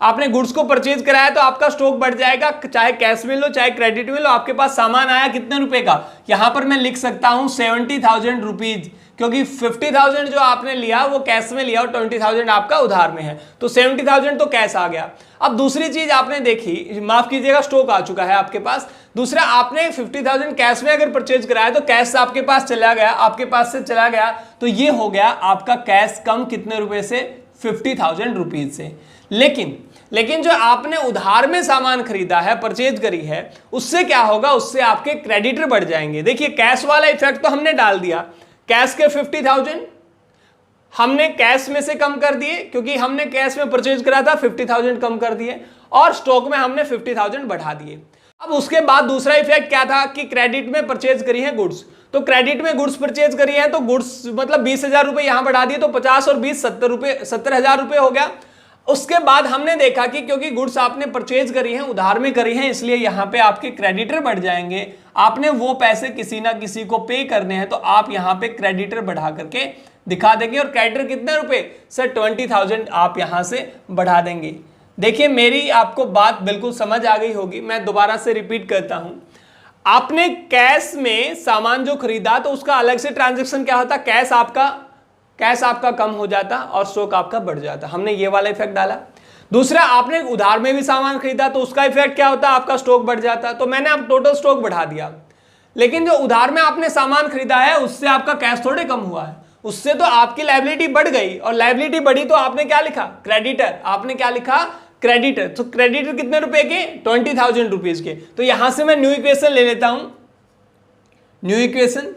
आपने गुड्स को परचेज कराया तो आपका स्टॉक बढ़ जाएगा, चाहे कैश में लो चाहे क्रेडिट में लो। आपके पास सामान आया कितने रुपए का, यहां पर मैं लिख सकता हूं 70,000 रुपीज, क्योंकि 50,000 जो आपने लिया वो कैश में लिया और 20,000 आपका उधार में है, तो 70,000 तो कैश आ गया। अब दूसरी चीज आपने देखी, माफ कीजिएगा स्टॉक आ चुका है आपके पास। दूसरा, आपने 50,000 कैश में अगर परचेज कराया तो कैश आपके पास चला गया, आपके पास से चला गया, तो ये हो गया आपका कैश कम कितने रुपए से, 50,000 रुपीज से। लेकिन जो आपने उधार में सामान खरीदा है, परचेज करी है, उससे क्या होगा, उससे आपके क्रेडिटर बढ़ जाएंगे। देखिए कैश वाला इफेक्ट तो हमने डाल दिया, कैश के 50,000 हमने कैश में से कम कर दिए क्योंकि हमने कैश में परचेज करा था, 50,000 कम कर दिए और स्टॉक में हमने 50,000 बढ़ा दिए। अब उसके बाद दूसरा इफेक्ट क्या था कि क्रेडिट में परचेज करी है गुड्स, तो क्रेडिट में गुड्स परचेज करी है तो गुड्स मतलब 20,000 रुपए यहां बढ़ा दिए, तो 50 और 20 70,000 रुपए हो गया। उसके बाद हमने देखा कि क्योंकि गुड्स आपने परचेज करी है, उधार में करी है, इसलिए यहां पे आपके क्रेडिटर बढ़ जाएंगे। आपने वो पैसे किसी ना किसी को पे करने हैं तो आप यहां पे क्रेडिटर बढ़ा करके दिखा देंगे। और क्रेडिटर कितने रुपए सर, 20,000 आप यहां से बढ़ा देंगे। देखिए मेरी आपको बात बिल्कुल समझ आ गई होगी, मैं दोबारा से रिपीट करता हूं। आपने कैश में सामान जो खरीदा तो उसका अलग से ट्रांजेक्शन क्या होता, कैश आपका कम हो जाता और स्टॉक आपका बढ़ जाता, हमने ये वाला इफेक्ट डाला। दूसरा, आपने उधार में भी सामान खरीदा तो उसका इफेक्ट क्या होता, आपका स्टॉक बढ़ जाता, तो मैंने अब टोटल स्टॉक बढ़ा दिया। लेकिन जो उधार में आपने सामान खरीदा है उससे आपका कैश थोड़े कम हुआ है, उससे तो आपकी लायबिलिटी बढ़ गई, और लायबिलिटी बढ़ी तो आपने क्या लिखा, क्रेडिटर। आपने क्या लिखा, क्रेडिटर। तो क्रेडिटर कितने रुपए के, 20,000 रुपीज के। तो यहां से मैं न्यू इक्वेशन ले लेता हूं, न्यू इक्वेशन,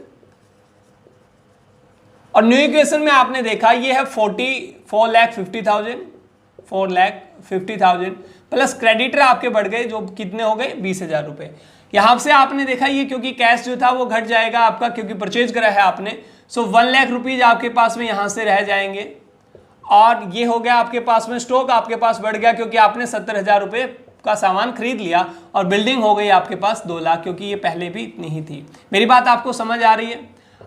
और न्यू इक्वेशन में आपने देखा ये है 4,50,000 प्लस क्रेडिटर आपके बढ़ गए जो कितने हो गए, 20,000 रुपए। यहां से आपने देखा ये क्योंकि कैश जो था वो घट जाएगा आपका, क्योंकि परचेज करा है आपने, सो 1 लाख रुपीज आपके पास में यहां से रह जाएंगे। और ये हो गया आपके पास में स्टॉक आपके पास बढ़ गया क्योंकि आपने 70,000 रुपए का सामान खरीद लिया, और बिल्डिंग हो गई आपके पास 2 लाख, क्योंकि ये पहले भी इतनी ही थी। मेरी बात आपको समझ आ रही है।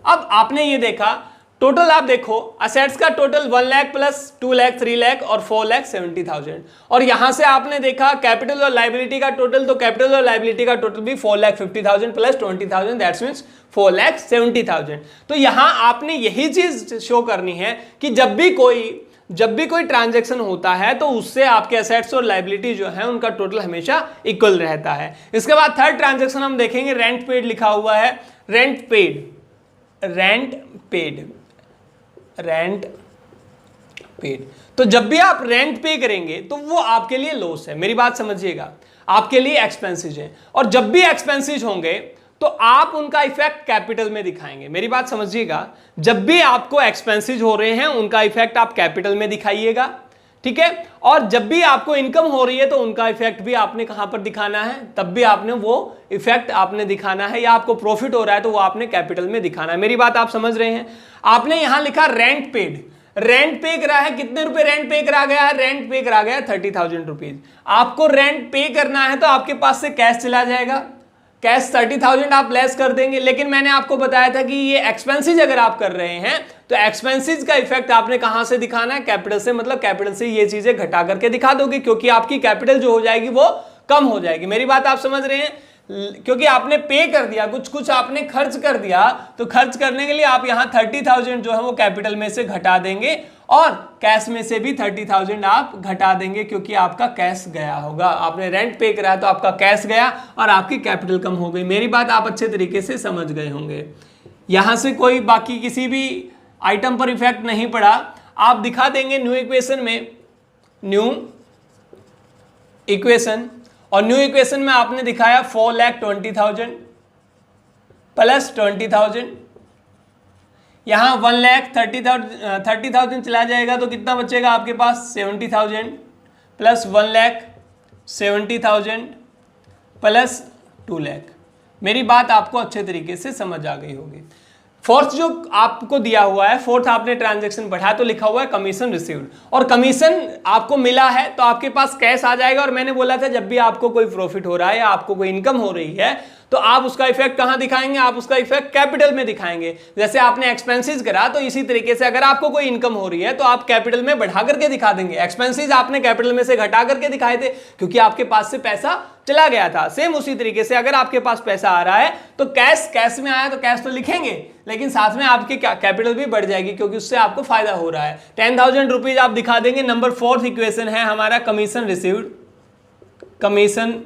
अब आपने ये देखा टोटल, आप देखो असेट्स का टोटल 1 लाख प्लस 2 लाख 3 लाख और 4,70,000, और यहां से आपने देखा कैपिटल और लायबिलिटी का टोटल, तो कैपिटल और लायबिलिटी का टोटल भी 4,50,000 प्लस 20,000 दैट्स मींस 4,70,000। तो यहां आपने यही चीज शो करनी है कि जब भी कोई ट्रांजैक्शन होता है तो उससे आपके एसेट्स और लायबिलिटी जो है उनका टोटल हमेशा इक्वल रहता है। इसके बाद थर्ड ट्रांजैक्शन हम देखेंगे, रेंट पेड लिखा हुआ है, रेंट पेड। तो जब भी आप रेंट पे करेंगे तो वो आपके लिए लॉस है, मेरी बात समझिएगा, आपके लिए एक्सपेंसेस है, और जब भी एक्सपेंसेस होंगे तो आप उनका इफेक्ट कैपिटल में दिखाएंगे। मेरी बात समझिएगा, जब भी आपको एक्सपेंसेस हो रहे हैं उनका इफेक्ट आप कैपिटल में दिखाइएगा, ठीक है। और जब भी आपको इनकम हो रही है तो उनका इफेक्ट भी आपने कहां पर दिखाना है, तब भी आपने वो इफेक्ट आपने दिखाना है, या आपको प्रॉफिट हो रहा है तो वो आपने कैपिटल में दिखाना है। मेरी बात आप समझ रहे हैं। आपने यहां लिखा रेंट पेड, रेंट पे करा है, कितने रुपए रेंट पे करा गया है, रेंट पे करा गया 30,000 रुपीज। आपको रेंट पे करना है तो आपके पास से कैश चला जाएगा, कैश 30,000 आप लेस कर देंगे। लेकिन मैंने आपको बताया था कि ये एक्सपेंसेस अगर आप कर रहे हैं तो एक्सपेंसेस का इफेक्ट आपने कहां से दिखाना है, कैपिटल से, मतलब कैपिटल से ये चीजें घटा करके दिखा दोगे, क्योंकि आपकी कैपिटल जो हो जाएगी वो कम हो जाएगी। मेरी बात आप समझ रहे हैं, क्योंकि आपने पे कर दिया, कुछ आपने खर्च कर दिया, तो खर्च करने के लिए आप यहां 30,000 जो है वो कैपिटल में से घटा देंगे, और कैश में से भी 30,000 आप घटा देंगे, क्योंकि आपका कैश गया होगा। आपने रेंट पे कराया तो आपका कैश गया और आपकी कैपिटल कम हो गई। मेरी बात आप अच्छे तरीके से समझ गए होंगे। यहां से कोई बाकी किसी भी आइटम पर इफेक्ट नहीं पड़ा। आप दिखा देंगे न्यू इक्वेशन में, न्यू इक्वेशन, और न्यू इक्वेशन में आपने दिखाया 4,20,000 प्लस 20,000, यहां 1,30,000 चला जाएगा तो कितना बचेगा आपके पास, 70,000 प्लस 1,70,000 प्लस 2 लाख। मेरी बात आपको अच्छे तरीके से समझ आ गई होगी। फोर्थ जो आपको दिया हुआ है, फोर्थ आपने ट्रांजैक्शन बढ़ा तो लिखा हुआ है कमीशन रिसीव्ड, और कमीशन आपको मिला है तो आपके पास कैश आ जाएगा। और मैंने बोला था जब भी आपको कोई प्रॉफिट हो रहा है या आपको कोई इनकम हो रही है तो आप उसका इफेक्ट कहां दिखाएंगे, आप उसका इफेक्ट कैपिटल में दिखाएंगे। जैसे आपने एक्सपेंसेस करा तो इसी तरीके से अगर आपको कोई इनकम हो रही है तो आप कैपिटल में बढ़ा करके दिखा देंगे। एक्सपेंसेस आपने कैपिटल में से घटा करके दिखाए थे क्योंकि आपके पास से पैसा चला गया था। सेम उसी तरीके से अगर आपके पास पैसा आ रहा है तो कैश में आया तो कैश तो लिखेंगे, लेकिन साथ में आपकी कैपिटल भी बढ़ जाएगी क्योंकि उससे आपको फायदा हो रहा है। 10,000 रुपीज आप दिखा देंगे। नंबर फोर्थ इक्वेशन है हमारा कमीशन रिसीव्ड। कमीशन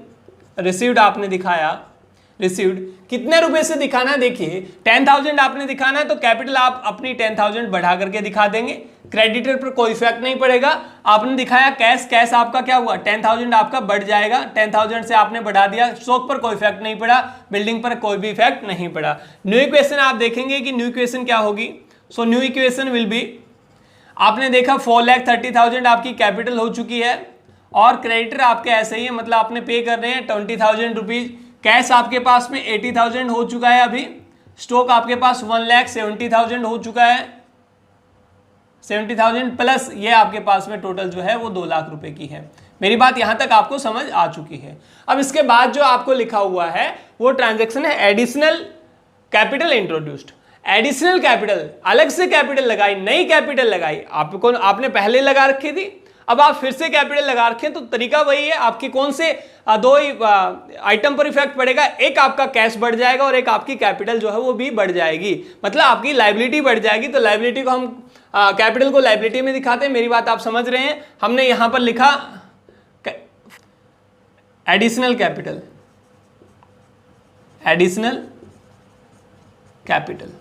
रिसीव्ड आपने दिखाया, रिसीव्ड कितने रुपए से दिखाना है, देखिए 10,000 आपने दिखाना है तो कैपिटल आप अपनी 10,000 बढ़ा करके दिखा देंगे। क्रेडिटर पर कोई इफेक्ट नहीं पड़ेगा। आपने दिखाया कैश आपका क्या हुआ, 10,000 आपका बढ़ जाएगा, 10,000 से आपने बढ़ा दिया। स्टॉक पर कोई इफेक्ट नहीं पड़ा, बिल्डिंग पर कोई भी इफेक्ट नहीं पड़ा। न्यू इक्वेशन आप देखेंगे कि न्यू इक्वेशन क्या होगी। So new equation will be, आपने देखा 4,30,000 आपकी कैपिटल हो चुकी है और क्रेडिटर आपके ऐसे ही है, मतलब आपने पे कर रहे हैं 20,000 रुपीज। कैश आपके पास में 80,000 हो चुका है अभी। स्टॉक आपके पास 1,70,000 हो चुका है, 70,000 प्लस ये आपके पास में टोटल जो है वो 2 लाख रुपए की है। मेरी बात यहां तक आपको समझ आ चुकी है। अब इसके बाद जो आपको लिखा हुआ है वो ट्रांजैक्शन है additional capital introduced. Additional capital, अलग से कैपिटल लगाई, नई कैपिटल लगाई, आपको आपने पहले लगा रखी थी, अब आप फिर से कैपिटल लगा रखें तो तरीका वही है। आपकी कौन से दो आइटम पर इफेक्ट पड़ेगा, एक आपका कैश बढ़ जाएगा और एक आपकी कैपिटल जो है वो भी बढ़ जाएगी, मतलब आपकी लायबिलिटी बढ़ जाएगी। तो लायबिलिटी को हम कैपिटल को लायबिलिटी में दिखाते हैं। मेरी बात आप समझ रहे हैं। हमने यहां पर लिखा additional capital, additional capital.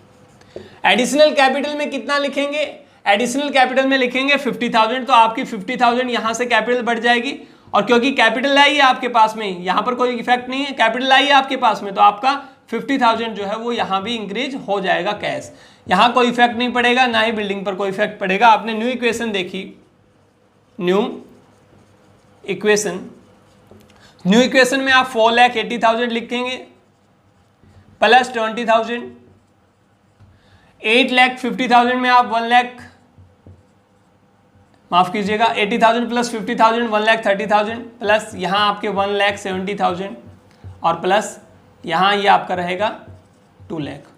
Additional capital में कितना लिखेंगे, एडिशनल कैपिटल में लिखेंगे 50,000, तो आपकी 50,000 यहां से कैपिटल बढ़ जाएगी। और क्योंकि कैपिटल आई है आपके पास में, यहां पर कोई इफेक्ट नहीं है, कैपिटल आई है आपके पास में, तो आपका 50,000 जो है वो यहां भी इंक्रीज हो जाएगा कैश। यहां कोई इफेक्ट नहीं पड़ेगा, ना ही बिल्डिंग पर कोई इफेक्ट पड़ेगा। आपने न्यू इक्वेशन देखी, न्यू इक्वेशन, न्यू इक्वेशन में आप 4,80,000 लिखेंगे प्लस 20,000, 8,50,000 में आप 1,00,000, माफ कीजिएगा 80,000 प्लस 50,000 1,30,000 प्लस यहाँ आपके 1,70,000 और प्लस यहाँ ये आपका रहेगा 2 लाख।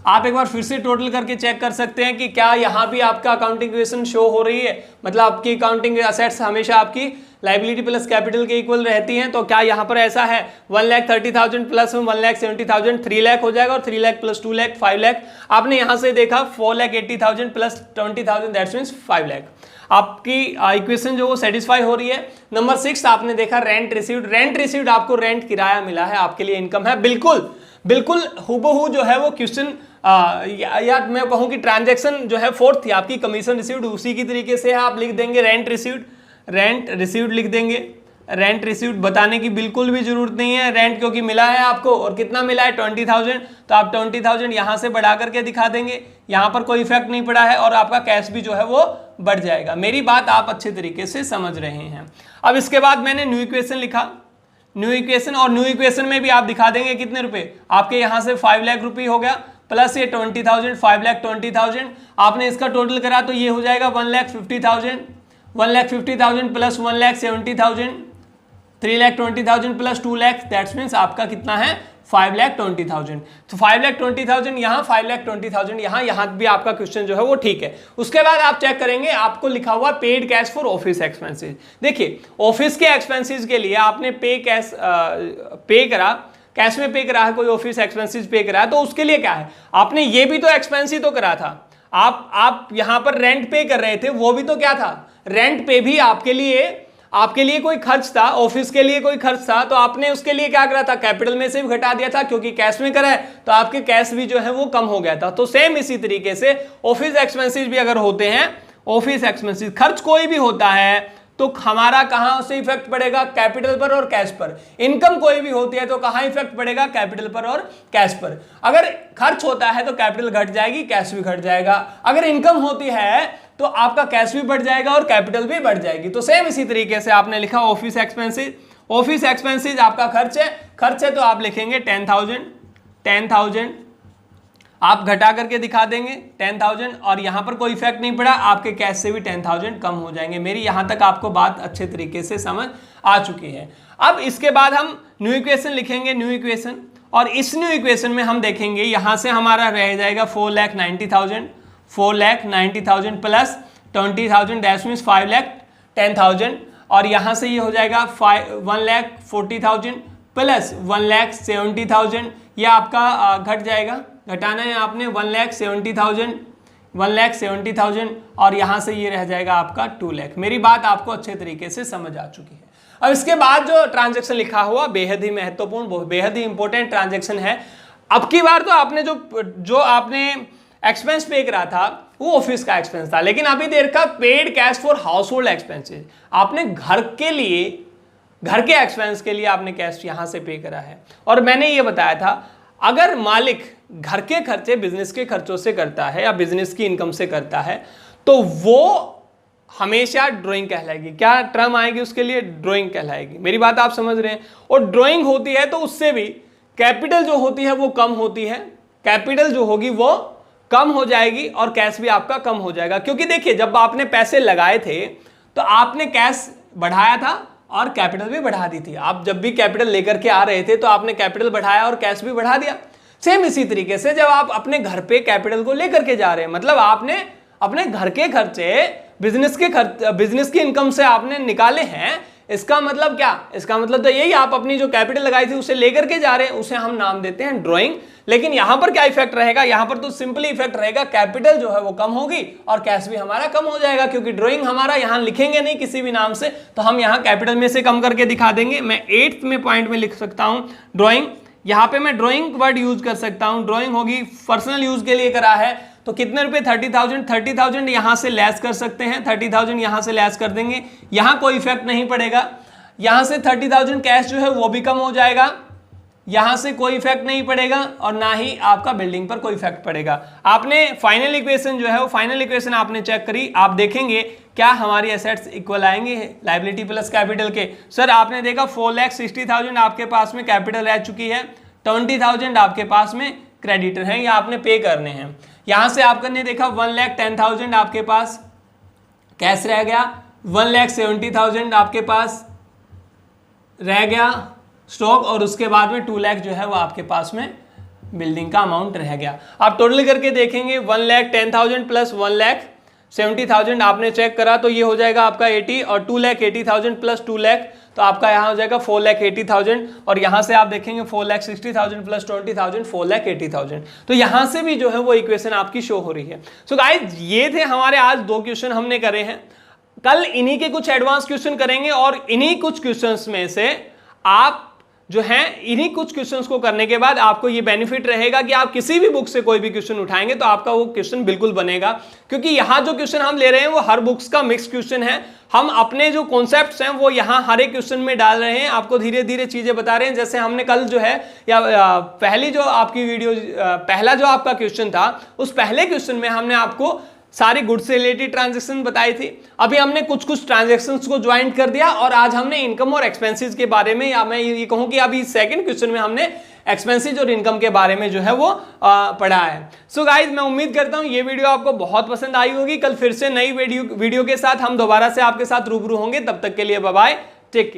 आप एक बार फिर से टोटल करके चेक कर सकते हैं कि क्या यहाँ भी आपका अकाउंटिंग इक्वेशन शो हो रही है, मतलब आपकी अकाउंटिंग असेट्स हमेशा आपकी लाइबिलिटी प्लस कैपिटल के इक्वल रहती हैं। तो क्या यहाँ पर ऐसा है 1,30,000 प्लस 1,70,000 3 लाख हो जाएगा और 3 लाख प्लस 2 लाख 5 लाख। आपने यहाँ से देखा 4,80,000 प्लस 20,000 दैट्स मीन्स 5 लाख। आपकी इक्वेशन जो वो सेटिस्फाई हो रही है। नंबर 6 आपने देखा रेंट रिसीव्ड। रेंट रिसीव्ड आपको रेंट किराया मिला है, आपके लिए इनकम है। बिल्कुल बिल्कुल हूबहू जो है वो क्वेश्चन या मैं कहूँ कि ट्रांजैक्शन जो है फोर्थ थी आपकी कमीशन रिसीव्ड, उसी की तरीके से आप लिख देंगे रेंट रिसीव्ड, रेंट रिसीव्ड लिख देंगे। रेंट रिसीव्ड बताने की बिल्कुल भी जरूरत नहीं है, रेंट क्योंकि मिला है आपको और कितना मिला है 20,000, तो आप 20,000 यहाँ से बढ़ा करके दिखा देंगे। यहाँ पर कोई इफेक्ट नहीं पड़ा है और आपका कैश भी जो है वो बढ़ जाएगा। मेरी बात आप अच्छे तरीके से समझ रहे हैं। अब इसके बाद मैंने न्यू इक्वेशन लिखा, न्यू इक्वेशन, और न्यू इक्वेशन में भी आप दिखा देंगे कितने रुपए आपके यहाँ से 5 लाख रुपये हो गया प्लस ये 20,000, 5,20,000 आपने इसका टोटल करा तो ये हो जाएगा 1,50,000, 1,50,000 plus 1,70,000, 3,20,000 plus 2 lakh that's means आपका कितना है 5,20,000। तो 5,20,000 यहाँ, 5,20,000 यहाँ, यहाँ भी आपका क्वेश्चन जो है वो ठीक है। उसके बाद आप चेक करेंगे आपको लिखा हुआ paid cash for office expenses. देखिए ऑफिस के एक्सपेंसेस के लिए आपने पे करा, कैश में पे करा है, कोई ऑफिस एक्सपेंसेस पे करा है, तो उसके लिए क्या है आपने ये भी तो एक्सपेंस ही तो करा था। आप यहां पर रेंट पे कर रहे थे, वो भी तो क्या था रेंट पे भी आपके लिए कोई खर्च था, ऑफिस के लिए कोई खर्च था, तो आपने उसके लिए क्या करा था कैपिटल में से भी घटा दिया था, क्योंकि कैश में करा है तो आपके कैश भी जो है वो कम हो गया था। तो सेम इसी तरीके से ऑफिस एक्सपेंसेस भी अगर होते हैं, ऑफिस एक्सपेंसेस खर्च कोई भी होता है तो हमारा कहां से इफेक्ट पड़ेगा कैपिटल पर और कैश पर। इनकम कोई भी होती है तो कहां इफेक्ट पड़ेगा कैपिटल पर और कैश पर। अगर खर्च होता है तो कैपिटल घट जाएगी, कैश भी घट जाएगा। अगर इनकम होती है तो आपका कैश भी बढ़ जाएगा और कैपिटल भी बढ़ जाएगी। तो सेम इसी तरीके से आपने लिखा ऑफिस एक्सपेंसेस। ऑफिस एक्सपेंसेस आपका खर्च है तो आप लिखेंगे 10,000 आप घटा करके दिखा देंगे 10,000 और यहां पर कोई इफेक्ट नहीं पड़ा, आपके कैश से भी 10,000 कम हो जाएंगे। मेरी यहां तक आपको बात अच्छे तरीके से समझ आ चुकी है। अब इसके बाद हम न्यू इक्वेशन लिखेंगे, न्यू इक्वेशन, और इस न्यू इक्वेशन में हम देखेंगे यहां से हमारा रह जाएगा 4,90,000 प्लस 20,000 डैश मीन्स 5,10,000, और यहां से ये हो जाएगा 1,40,000 प्लस 1,70,000, यह आपका घट जाएगा, घटाना है आपने 1,70,000 और यहां से ये रह जाएगा आपका 2 लाख। मेरी बात आपको अच्छे तरीके से समझ आ चुकी है। अब इसके बाद जो ट्रांजैक्शन लिखा हुआ बेहद ही महत्वपूर्ण, बेहद ही इंपॉर्टेंट ट्रांजैक्शन है। अब की बार तो आपने जो आपने एक्सपेंस पे करा था वो ऑफिस का एक्सपेंस था, लेकिन अभी देर का paid cash for house hold expenses, आपने घर के एक्सपेंस के लिए आपने कैश यहां से पे करा है। और मैंने ये बताया था अगर मालिक घर के खर्चे बिजनेस के खर्चों से करता है या बिजनेस की इनकम से करता है तो वो हमेशा ड्राइंग कहलाएगी। क्या टर्म आएगी उसके लिए? ड्राइंग कहलाएगी। मेरी बात आप समझ रहे हैं। और ड्राइंग होती है तो उससे भी कैपिटल जो होती है वो कम होती है, कैपिटल जो होगी वो कम हो जाएगी और कैश भी आपका कम हो जाएगा। क्योंकि देखिए जब आपने पैसे लगाए थे तो आपने कैश बढ़ाया था और कैपिटल भी बढ़ा दी थी। आप जब भी कैपिटल लेकर के आ रहे थे तो आपने कैपिटल बढ़ाया और कैश भी बढ़ा दिया। सेम इसी तरीके से जब आप अपने घर पे कैपिटल को लेकर के जा रहे हैं, मतलब आपने अपने घर के खर्चे बिजनेस की इनकम से आपने निकाले हैं, इसका मतलब क्या? इसका मतलब तो यही, आप अपनी जो कैपिटल लगाई थी उसे लेकर के जा रहे हैं, उसे हम नाम देते हैं ड्राइंग। लेकिन यहां पर क्या इफेक्ट रहेगा? यहां पर तो सिंपली इफेक्ट रहेगा, कैपिटल जो है वो कम होगी और कैश भी हमारा कम हो जाएगा, क्योंकि ड्राइंग हमारा यहां लिखेंगे नहीं किसी भी नाम से, तो हम यहां कैपिटल में से कम करके दिखा देंगे। मैं 8th में पॉइंट में लिख सकता हूं ड्राइंग, यहां पे मैं ड्राइंग वर्ड यूज कर सकता हूं। ड्राइंग होगी पर्सनल यूज के लिए करा है तो कितने रुपए? 30,000 यहां से लेस कर सकते हैं, 30,000 यहां से लेस कर देंगे, यहां कोई इफेक्ट नहीं पड़ेगा। यहां से 30,000 कैश जो है वो भी कम हो जाएगा, यहां से कोई इफेक्ट नहीं पड़ेगा और ना ही आपका बिल्डिंग पर कोई इफेक्ट पड़ेगा। आपने फाइनल इक्वेशन जो है वो फाइनल इक्वेशन आपने चेक करी, आप देखेंगे क्या हमारी एसेट्स इक्वल आएंगे लायबिलिटी प्लस कैपिटल के। सर आपने देखा 4,60,000 आपके पास में कैपिटल रह चुकी है, 20,000 आपके पास में क्रेडिटर है या आपने पे करने हैं। यहां से आपने देखा 1,10,000 आपके पास कैश रह गया, 1,70,000 आपके पास रह गया स्टॉक, और उसके बाद में 2 लाख जो है वो आपके पास में बिल्डिंग का अमाउंट रह गया। आप टोटल करके देखेंगे 1,10,000 प्लस 1,70,000 आपने चेक करा तो ये हो जाएगा आपका 80, और 2,80,000 प्लस 2 लाख तो आपका यहाँ हो जाएगा 4,80,000, और यहाँ से आप देखेंगे 4,60,000 प्लस 20,000 4,80,000। तो यहाँ से भी जो है वो इक्वेशन आपकी शो हो रही है। सो गाइस ये थे हमारे आज 2 क्वेश्चन हमने करे हैं। कल इन्हीं के कुछ एडवांस क्वेश्चन करेंगे और इन्हीं कुछ क्वेश्चंस में से आप जो है इन्हीं कुछ क्वेश्चंस को करने के बाद आपको ये बेनिफिट रहेगा कि आप किसी भी बुक से कोई भी क्वेश्चन उठाएंगे तो आपका वो क्वेश्चन बिल्कुल बनेगा, क्योंकि यहाँ जो क्वेश्चन हम ले रहे हैं वो हर बुक्स का मिक्स क्वेश्चन है। हम अपने जो कॉन्सेप्ट्स हैं वो यहाँ हर एक क्वेश्चन में डाल रहे हैं, आपको धीरे धीरे चीजें बता रहे हैं। जैसे हमने कल जो है या पहली जो आपकी वीडियो पहला जो आपका क्वेश्चन था उस पहले क्वेश्चन में हमने आपको सारी गुड्स से रिलेटेड ट्रांजैक्शन बताई थी। अभी हमने कुछ ट्रांजैक्शंस को ज्वाइंट कर दिया और आज हमने इनकम और एक्सपेंसेस के बारे में, या मैं ये कहूं कि अभी सेकंड क्वेश्चन में हमने एक्सपेंसेस और इनकम के बारे में जो है वो पढ़ा है। सो गाइज मैं उम्मीद करता हूं ये वीडियो आपको बहुत पसंद आई होगी। कल फिर से नई वीडियो के साथ हम दोबारा से आपके साथ रूबरू होंगे। तब तक के लिए बाय बाय, टेक केयर।